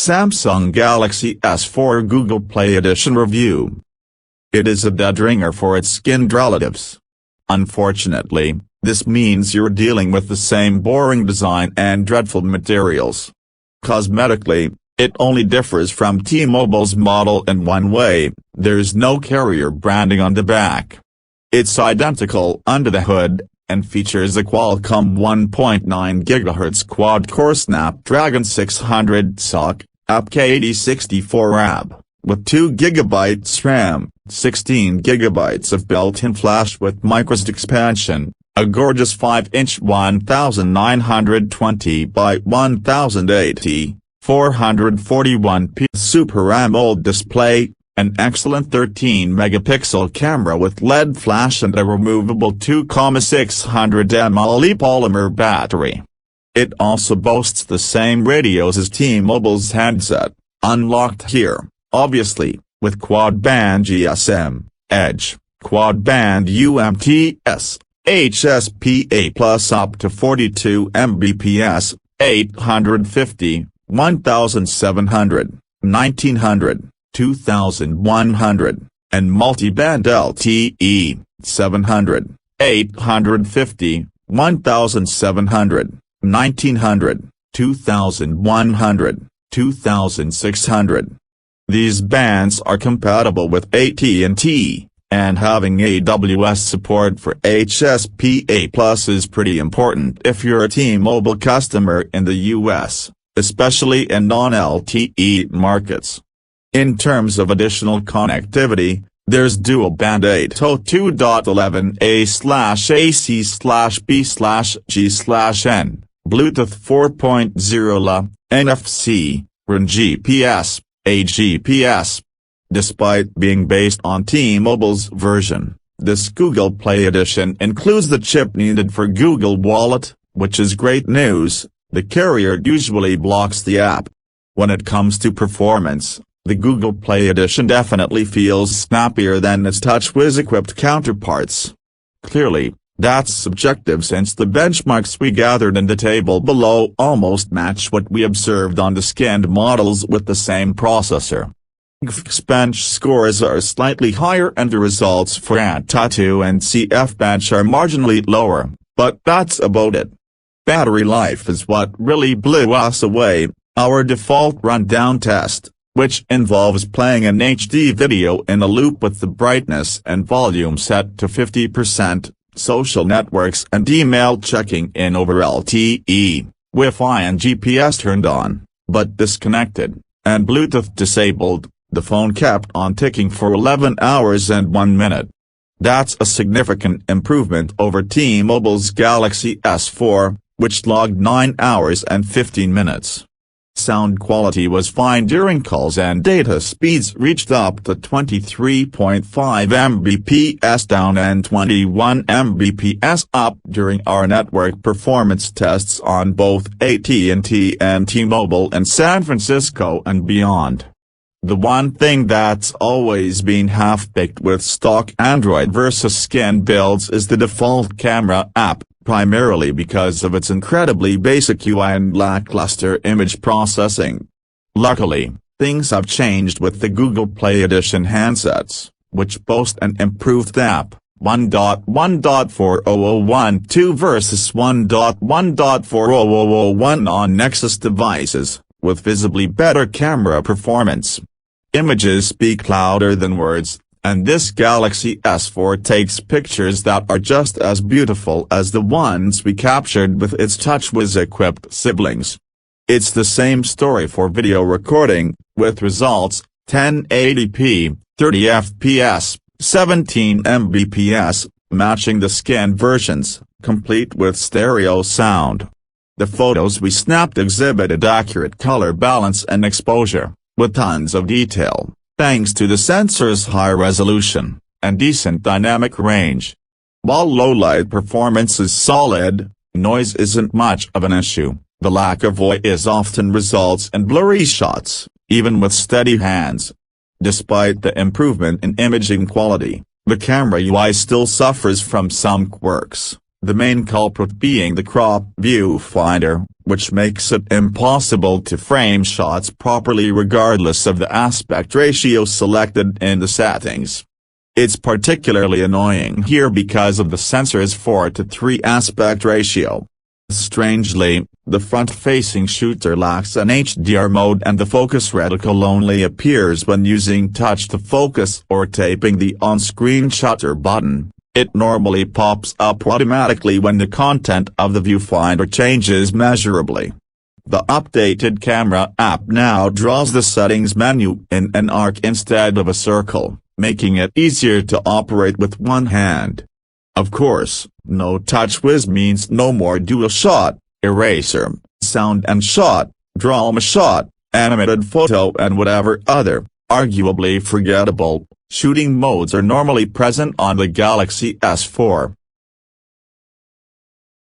Samsung Galaxy S4 Google Play Edition review. It is a dead ringer for its skinned relatives. Unfortunately, this means you're dealing with the same boring design and dreadful materials. Cosmetically, it only differs from T-Mobile's model in one way: there's no carrier branding on the back. It's identical under the hood, and features a Qualcomm 1.9 GHz quad-core Snapdragon 600 SoC, APK8064 AB, with 2 GB RAM, 16 GB of built-in flash with microSD expansion, a gorgeous 5-inch 1920 by 1080, 441p Super AMOLED display, an excellent 13-megapixel camera with LED flash and a removable 2,600 mAh polymer battery. It also boasts the same radios as T-Mobile's handset, unlocked here, obviously, with quad-band GSM, Edge, quad-band UMTS, HSPA+ up to 42 Mbps, 850, 1700, 1900, 2100, and multi-band LTE, 700, 850, 1700, 1900, 2100, 2600. These bands are compatible with AT&T, and having AWS support for HSPA+ is pretty important if you're a T-Mobile customer in the US, especially in non-LTE markets. In terms of additional connectivity, there's dual-band 802.11a/ac/b/g/n, Bluetooth 4.0 LA, NFC, RAN GPS, AGPS. Despite being based on T-Mobile's version, this Google Play Edition includes the chip needed for Google Wallet, which is great news. The carrier usually blocks the app. When it comes to performance, the Google Play Edition definitely feels snappier than its TouchWiz-equipped counterparts. Clearly, that's subjective since the benchmarks we gathered in the table below almost match what we observed on the scanned models with the same processor. Geekbench scores are slightly higher and the results for Antutu and CFbench are marginally lower, but that's about it. Battery life is what really blew us away. Our default rundown test, which involves playing an HD video in a loop with the brightness and volume set to 50%, social networks and email checking in over LTE, Wi-Fi and GPS turned on, but disconnected, and Bluetooth disabled. The phone kept on ticking for 11 hours and 1 minute. That's a significant improvement over T-Mobile's Galaxy S4, which logged 9 hours and 15 minutes. Sound quality was fine during calls and data speeds reached up to 23.5 Mbps down and 21 Mbps up during our network performance tests on both AT&T and T-Mobile in San Francisco and beyond. The one thing that's always been half-baked with stock Android versus skin builds is the default camera app, primarily because of its incredibly basic UI and lackluster image processing. Luckily, things have changed with the Google Play Edition handsets, which boast an improved app, 1.1.4012 versus 1.1.4001 on Nexus devices, with visibly better camera performance. Images speak louder than words, and this Galaxy S4 takes pictures that are just as beautiful as the ones we captured with its TouchWiz-equipped siblings. It's the same story for video recording, with results, 1080p, 30 fps, 17 mbps, matching the scanned versions, complete with stereo sound. The photos we snapped exhibited accurate color balance and exposure, with tons of detail, thanks to the sensor's high resolution and decent dynamic range. While low-light performance is solid, noise isn't much of an issue. The lack of voice often results in blurry shots, even with steady hands. Despite the improvement in imaging quality, the camera UI still suffers from some quirks. the main culprit being the crop viewfinder, which makes it impossible to frame shots properly regardless of the aspect ratio selected in the settings. It's particularly annoying here because of the sensor's 4:3 aspect ratio. Strangely, the front-facing shooter lacks an HDR mode and the focus reticle only appears when using touch to focus or taping the on-screen shutter button. It normally pops up automatically when the content of the viewfinder changes measurably. The updated camera app now draws the settings menu in an arc instead of a circle, making it easier to operate with one hand. Of course, no touch wiz means no more dual shot, eraser, sound and shot, drama shot, animated photo and whatever other, arguably forgettable, shooting modes are normally present on the Galaxy S4.